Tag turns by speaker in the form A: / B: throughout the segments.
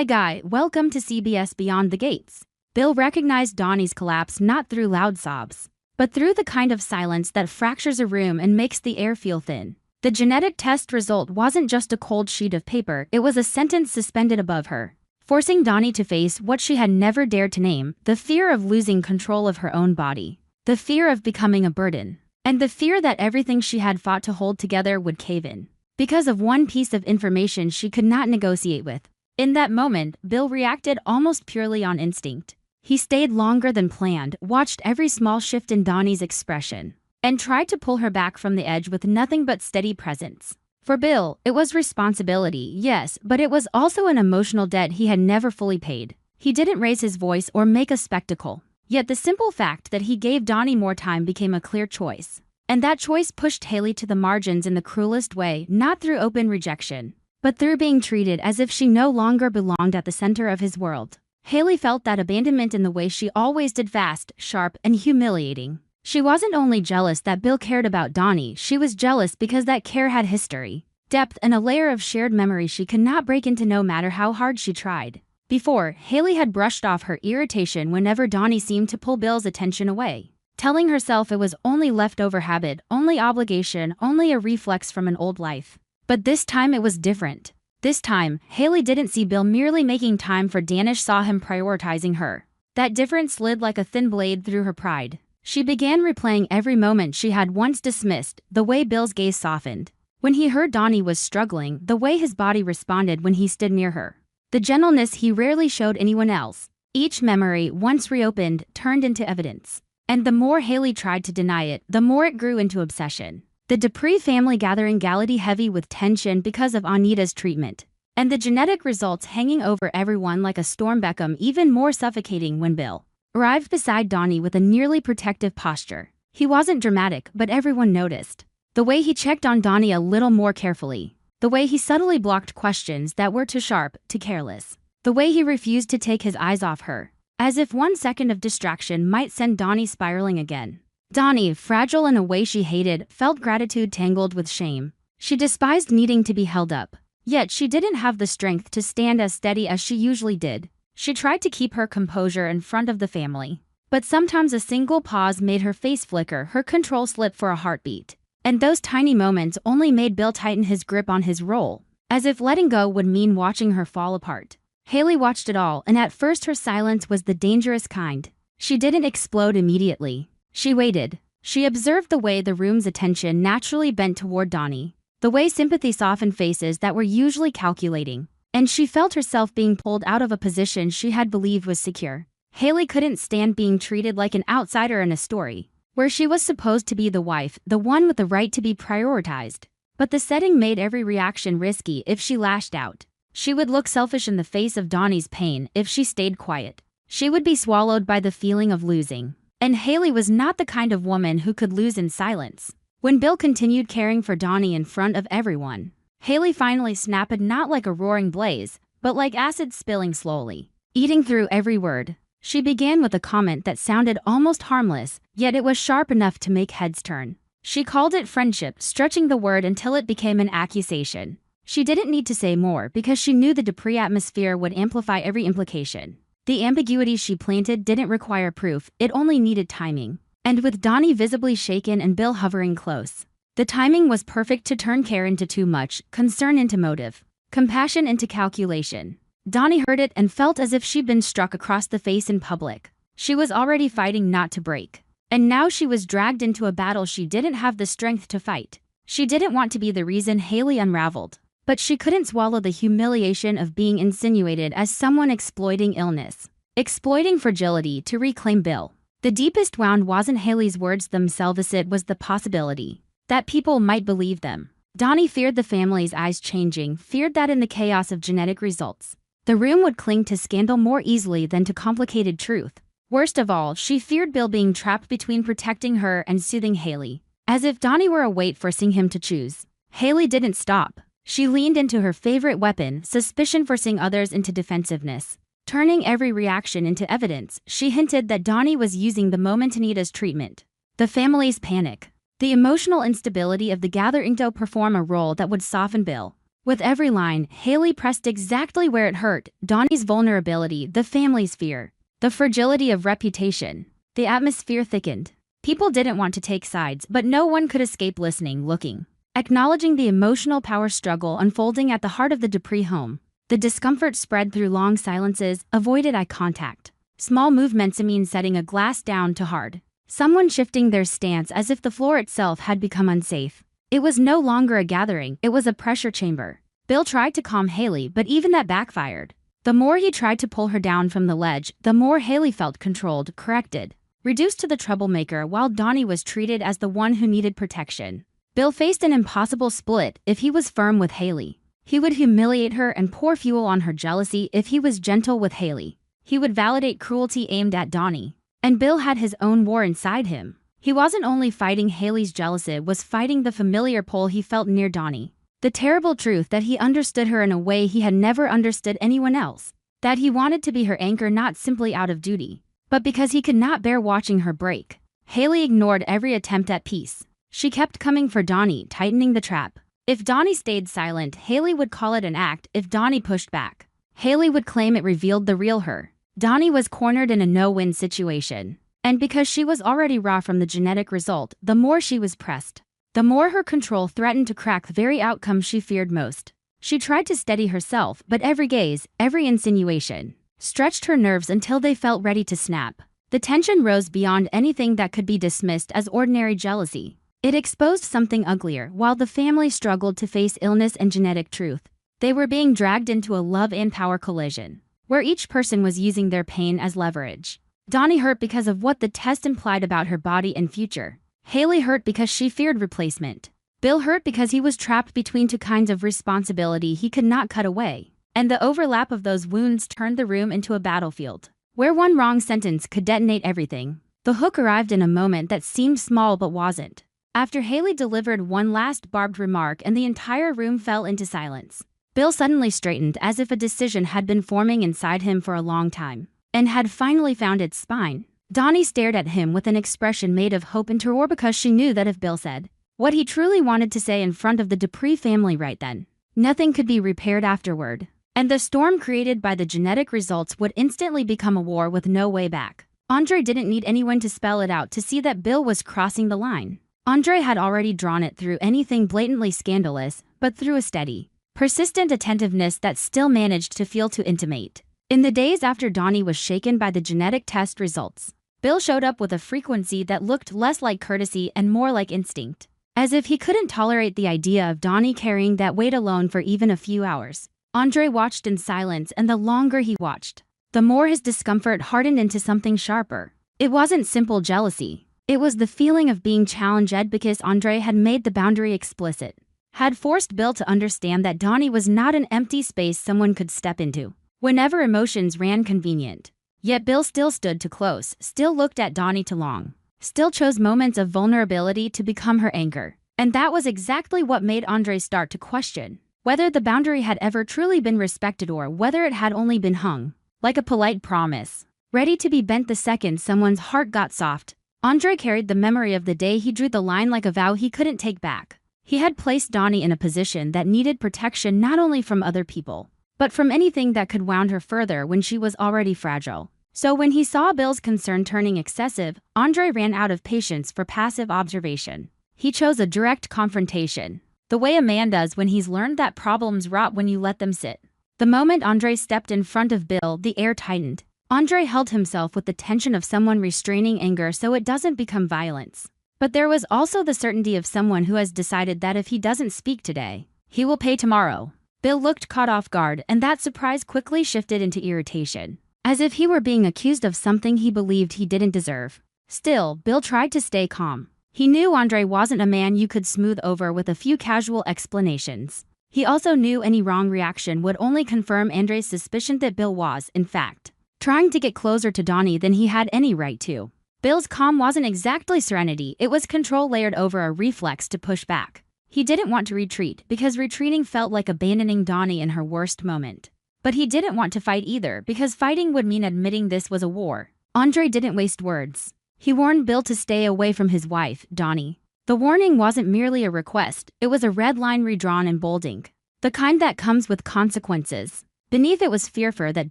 A: Hi guy, welcome to CBS Beyond the Gates. Bill recognized Donnie's collapse not through loud sobs, but through the kind of silence that fractures a room and makes the air feel thin. The genetic test result wasn't just a cold sheet of paper, it was a sentence suspended above her, forcing Dani to face what she had never dared to name: the fear of losing control of her own body, the fear of becoming a burden, and the fear that everything she had fought to hold together would cave in, because of one piece of information she could not negotiate with. In that moment, Bill reacted almost purely on instinct. He stayed longer than planned, watched every small shift in Dani's expression, and tried to pull her back from the edge with nothing but steady presence. For Bill, it was responsibility, yes, but it was also an emotional debt he had never fully paid. He didn't raise his voice or make a spectacle, yet the simple fact that he gave Dani more time became a clear choice. And that choice pushed Haley to the margins in the cruelest way, not through open rejection, but through being treated as if she no longer belonged at the center of his world. Haley felt that abandonment in the way she always did: fast, sharp, and humiliating. She wasn't only jealous that Bill cared about Dani, she was jealous because that care had history, depth, and a layer of shared memory she could not break into no matter how hard she tried. Before, Haley had brushed off her irritation whenever Dani seemed to pull Bill's attention away, telling herself it was only leftover habit, only obligation, only a reflex from an old life. But this time it was different. This time, Haley didn't see Bill merely making time for Dani, saw him prioritizing her. That difference slid like a thin blade through her pride. She began replaying every moment she had once dismissed: the way Bill's gaze softened when he heard Dani was struggling, the way his body responded when he stood near her, the gentleness he rarely showed anyone else. Each memory, once reopened, turned into evidence. And the more Haley tried to deny it, the more it grew into obsession. The Dupree family gathering galley heavy with tension because of Anita's treatment, and the genetic results hanging over everyone like a storm. Become even more suffocating when Bill arrived beside Dani with a nearly protective posture. He wasn't dramatic, but everyone noticed. The way he checked on Dani a little more carefully. The way he subtly blocked questions that were too sharp, too careless. The way he refused to take his eyes off her, as if 1 second of distraction might send Dani spiraling again. Dani, fragile in a way she hated, felt gratitude tangled with shame. She despised needing to be held up, yet she didn't have the strength to stand as steady as she usually did. She tried to keep her composure in front of the family, but sometimes a single pause made her face flicker, her control slip for a heartbeat. And those tiny moments only made Bill tighten his grip on his role, as if letting go would mean watching her fall apart. Haley watched it all, and at first her silence was the dangerous kind. She didn't explode immediately. She waited. She observed the way the room's attention naturally bent toward Dani, the way sympathy softened faces that were usually calculating, and she felt herself being pulled out of a position she had believed was secure. Haley couldn't stand being treated like an outsider in a story where she was supposed to be the wife, the one with the right to be prioritized. But the setting made every reaction risky. If she lashed out, she would look selfish in the face of Dani's pain. If she stayed quiet, she would be swallowed by the feeling of losing. And Haley was not the kind of woman who could lose in silence. When Bill continued caring for Dani in front of everyone, Haley finally snapped, not like a roaring blaze, but like acid spilling slowly, eating through every word. She began with a comment that sounded almost harmless, yet it was sharp enough to make heads turn. She called it friendship, stretching the word until it became an accusation. She didn't need to say more because she knew the Dupree atmosphere would amplify every implication. The ambiguity she planted didn't require proof, it only needed timing. And with Dani visibly shaken and Bill hovering close, the timing was perfect to turn care into too much, concern into motive, compassion into calculation. Dani heard it and felt as if she'd been struck across the face in public. She was already fighting not to break, and now she was dragged into a battle she didn't have the strength to fight. She didn't want to be the reason Haley unraveled, but she couldn't swallow the humiliation of being insinuated as someone exploiting illness, exploiting fragility to reclaim Bill. The deepest wound wasn't Haley's words themselves, it was the possibility that people might believe them. Dani feared the family's eyes changing, feared that in the chaos of genetic results, the room would cling to scandal more easily than to complicated truth. Worst of all, she feared Bill being trapped between protecting her and soothing Haley, as if Dani were a weight forcing him to choose. Haley didn't stop. She leaned into her favorite weapon, suspicion, forcing others into defensiveness. Turning every reaction into evidence, she hinted that Dani was using the moment, Anita's treatment, the family's panic, the emotional instability of the gathering to perform a role that would soften Bill. With every line, Haley pressed exactly where it hurt: Dani's vulnerability, the family's fear, the fragility of reputation. The atmosphere thickened. People didn't want to take sides, but no one could escape listening, looking, acknowledging the emotional power struggle unfolding at the heart of the Dupree home. The discomfort spread through long silences, avoided eye contact, small movements mean setting a glass down to hard, someone shifting their stance as if the floor itself had become unsafe. It was no longer a gathering, it was a pressure chamber. Bill tried to calm Haley, but even that backfired. The more he tried to pull her down from the ledge, the more Haley felt controlled, corrected, reduced to the troublemaker, while Dani was treated as the one who needed protection. Bill faced an impossible split. If he was firm with Haley, he would humiliate her and pour fuel on her jealousy. If he was gentle with Haley, he would validate cruelty aimed at Dani. And Bill had his own war inside him. He wasn't only fighting Haley's jealousy, was fighting the familiar pull he felt near Dani. The terrible truth that he understood her in a way he had never understood anyone else. That he wanted to be her anchor, not simply out of duty, but because he could not bear watching her break. Haley ignored every attempt at peace. She kept coming for Dani, tightening the trap. If Dani stayed silent, Haley would call it an act. If Dani pushed back, Haley would claim it revealed the real her. Dani was cornered in a no-win situation. And because she was already raw from the genetic result, the more she was pressed, the more her control threatened to crack the very outcome she feared most. She tried to steady herself, but every gaze, every insinuation, stretched her nerves until they felt ready to snap. The tension rose beyond anything that could be dismissed as ordinary jealousy. It exposed something uglier. While the family struggled to face illness and genetic truth, they were being dragged into a love and power collision, where each person was using their pain as leverage. Dani hurt because of what the test implied about her body and future. Haley hurt because she feared replacement. Bill hurt because he was trapped between two kinds of responsibility he could not cut away. And the overlap of those wounds turned the room into a battlefield, where one wrong sentence could detonate everything. The hook arrived in a moment that seemed small but wasn't. After Haley delivered one last barbed remark and the entire room fell into silence, Bill suddenly straightened as if a decision had been forming inside him for a long time and had finally found its spine. Dani stared at him with an expression made of hope and terror, because she knew that if Bill said what he truly wanted to say in front of the Dupree family right then, nothing could be repaired afterward. And the storm created by the genetic results would instantly become a war with no way back. Andre didn't need anyone to spell it out to see that Bill was crossing the line. Andre had already drawn it through anything blatantly scandalous, but through a steady, persistent attentiveness that still managed to feel too intimate. In the days after Dani was shaken by the genetic test results, Bill showed up with a frequency that looked less like courtesy and more like instinct. As if he couldn't tolerate the idea of Dani carrying that weight alone for even a few hours. Andre watched in silence, and the longer he watched, the more his discomfort hardened into something sharper. It wasn't simple jealousy. It was the feeling of being challenged because Andre had made the boundary explicit, had forced Bill to understand that Dani was not an empty space someone could step into whenever emotions ran convenient. Yet Bill still stood too close, still looked at Dani too long, still chose moments of vulnerability to become her anchor. And that was exactly what made Andre start to question whether the boundary had ever truly been respected or whether it had only been hung like a polite promise, ready to be bent the second someone's heart got soft. Andre carried the memory of the day he drew the line like a vow he couldn't take back. He had placed Dani in a position that needed protection not only from other people, but from anything that could wound her further when she was already fragile. So when he saw Bill's concern turning excessive, Andre ran out of patience for passive observation. He chose a direct confrontation, the way a man does when he's learned that problems rot when you let them sit. The moment Andre stepped in front of Bill, the air tightened. Andre held himself with the tension of someone restraining anger so it doesn't become violence. But there was also the certainty of someone who has decided that if he doesn't speak today, he will pay tomorrow. Bill looked caught off guard, and that surprise quickly shifted into irritation, as if he were being accused of something he believed he didn't deserve. Still, Bill tried to stay calm. He knew Andre wasn't a man you could smooth over with a few casual explanations. He also knew any wrong reaction would only confirm Andre's suspicion that Bill was, in fact, trying to get closer to Dani than he had any right to. Bill's calm wasn't exactly serenity, it was control layered over a reflex to push back. He didn't want to retreat, because retreating felt like abandoning Dani in her worst moment. But he didn't want to fight either, because fighting would mean admitting this was a war. Andre didn't waste words. He warned Bill to stay away from his wife, Dani. The warning wasn't merely a request, it was a red line redrawn in bold ink. The kind that comes with consequences. Beneath it was fear that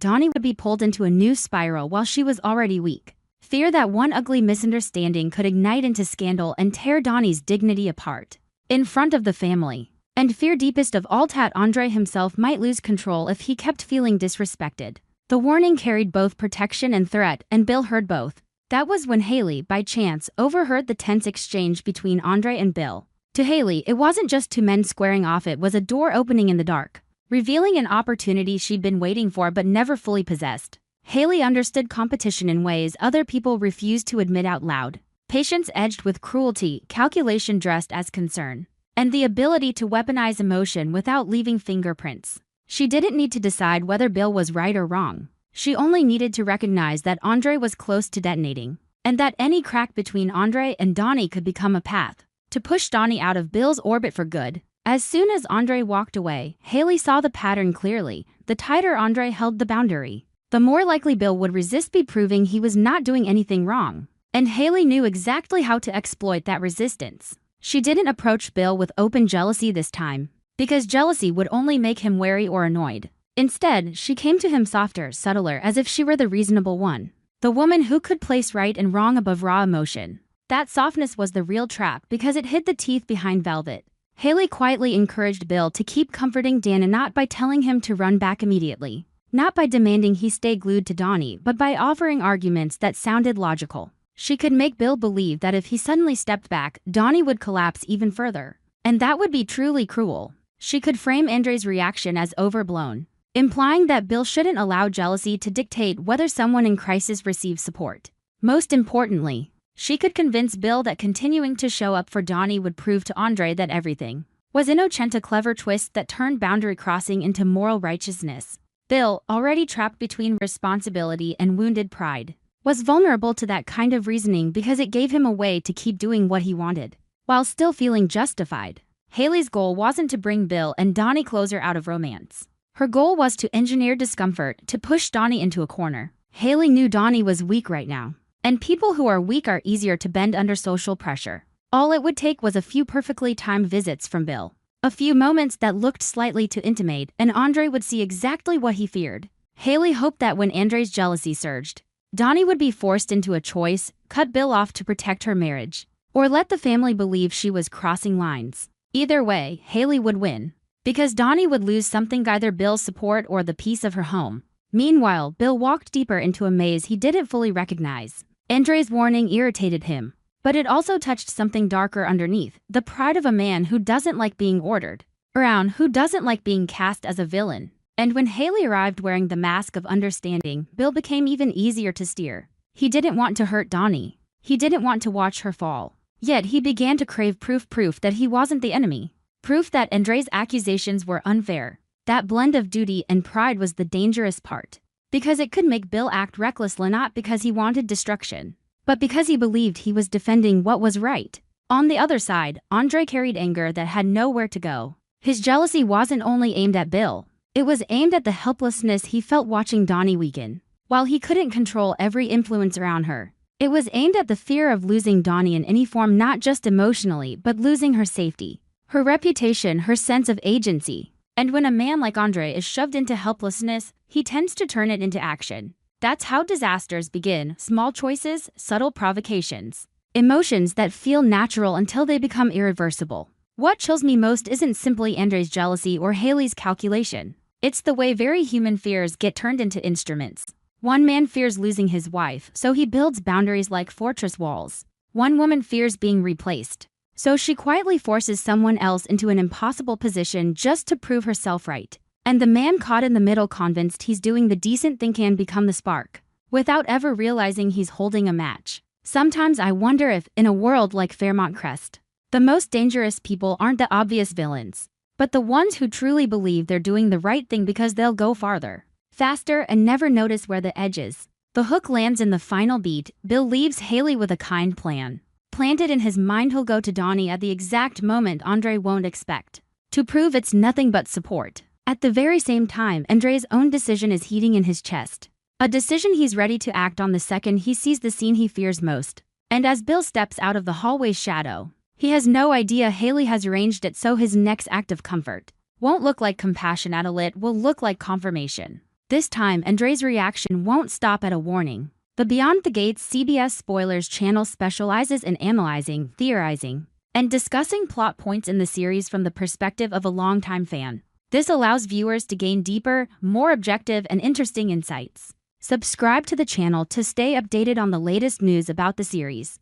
A: Dani would be pulled into a new spiral while she was already weak. Fear that one ugly misunderstanding could ignite into scandal and tear Dani's dignity apart in front of the family. And fear deepest of all that Andre himself might lose control if he kept feeling disrespected. The warning carried both protection and threat, and Bill heard both. That was when Haley, by chance, overheard the tense exchange between Andre and Bill. To Haley, it wasn't just two men squaring off, it was a door opening in the dark, revealing an opportunity she'd been waiting for but never fully possessed. Haley understood competition in ways other people refused to admit out loud. Patience edged with cruelty, calculation dressed as concern, and the ability to weaponize emotion without leaving fingerprints. She didn't need to decide whether Bill was right or wrong. She only needed to recognize that Andre was close to detonating, and that any crack between Andre and Dani could become a path to push Dani out of Bill's orbit for good. As soon as Andre walked away, Haley saw the pattern clearly. The tighter Andre held the boundary, the more likely Bill would resist, proving he was not doing anything wrong. And Haley knew exactly how to exploit that resistance. She didn't approach Bill with open jealousy this time, because jealousy would only make him wary or annoyed. Instead, she came to him softer, subtler, as if she were the reasonable one. The woman who could place right and wrong above raw emotion. That softness was the real trap because it hid the teeth behind velvet. Haley quietly encouraged Bill to keep comforting Dani, not by telling him to run back immediately, not by demanding he stay glued to Dani, but by offering arguments that sounded logical. She could make Bill believe that if he suddenly stepped back, Dani would collapse even further. And that would be truly cruel. She could frame Andre's reaction as overblown, implying that Bill shouldn't allow jealousy to dictate whether someone in crisis receives support. Most importantly, she could convince Bill that continuing to show up for Dani would prove to Andre that everything was innocent, a clever twist that turned boundary crossing into moral righteousness. Bill, already trapped between responsibility and wounded pride, was vulnerable to that kind of reasoning because it gave him a way to keep doing what he wanted, while still feeling justified. Haley's goal wasn't to bring Bill and Dani closer out of romance. Her goal was to engineer discomfort, to push Dani into a corner. Haley knew Dani was weak right now, and people who are weak are easier to bend under social pressure. All it would take was a few perfectly timed visits from Bill, a few moments that looked slightly too intimate, and Andre would see exactly what he feared. Haley hoped that when Andre's jealousy surged, Dani would be forced into a choice: cut Bill off to protect her marriage, or let the family believe she was crossing lines. Either way, Haley would win, because Dani would lose something, either Bill's support or the peace of her home. Meanwhile, Bill walked deeper into a maze he didn't fully recognize. Andre's warning irritated him, but it also touched something darker underneath: the pride of a man who doesn't like being ordered around, who doesn't like being cast as a villain. And when Haley arrived wearing the mask of understanding, Bill became even easier to steer. He didn't want to hurt Dani. He didn't want to watch her fall. Yet he began to crave proof that he wasn't the enemy. Proof that Andre's accusations were unfair. That blend of duty and pride was the dangerous part, because it could make Bill act recklessly, not because he wanted destruction, but because he believed he was defending what was right. On the other side, Andre carried anger that had nowhere to go. His jealousy wasn't only aimed at Bill. It was aimed at the helplessness he felt watching Dani weaken. While he couldn't control every influence around her, it was aimed at the fear of losing Dani in any form, not just emotionally, but losing her safety, her reputation, her sense of agency. And when a man like Andre is shoved into helplessness, he tends to turn it into action. That's how disasters begin: small choices, subtle provocations, emotions that feel natural until they become irreversible. What chills me most isn't simply Andre's jealousy or Haley's calculation. It's the way very human fears get turned into instruments. One man fears losing his wife, so he builds boundaries like fortress walls. One woman fears being replaced, so she quietly forces someone else into an impossible position just to prove herself right. And the man caught in the middle, convinced he's doing the decent thing, can become the spark, without ever realizing he's holding a match. Sometimes I wonder if, in a world like Fairmont Crest, the most dangerous people aren't the obvious villains, but the ones who truly believe they're doing the right thing because they'll go farther, faster, and never notice where the edge is. The hook lands in the final beat. Bill leaves Haley with a kind plan. Planted in his mind, he'll go to Dani at the exact moment Andre won't expect, to prove it's nothing but support. At the very same time, Andre's own decision is heating in his chest. A decision he's ready to act on the second he sees the scene he fears most. And as Bill steps out of the hallway's shadow, he has no idea Haley has arranged it so his next act of comfort won't look like compassion at all, it will look like confirmation. This time, Andre's reaction won't stop at a warning. The Beyond the Gates CBS Spoilers channel specializes in analyzing, theorizing, and discussing plot points in the series from the perspective of a longtime fan. This allows viewers to gain deeper, more objective, and interesting insights. Subscribe to the channel to stay updated on the latest news about the series.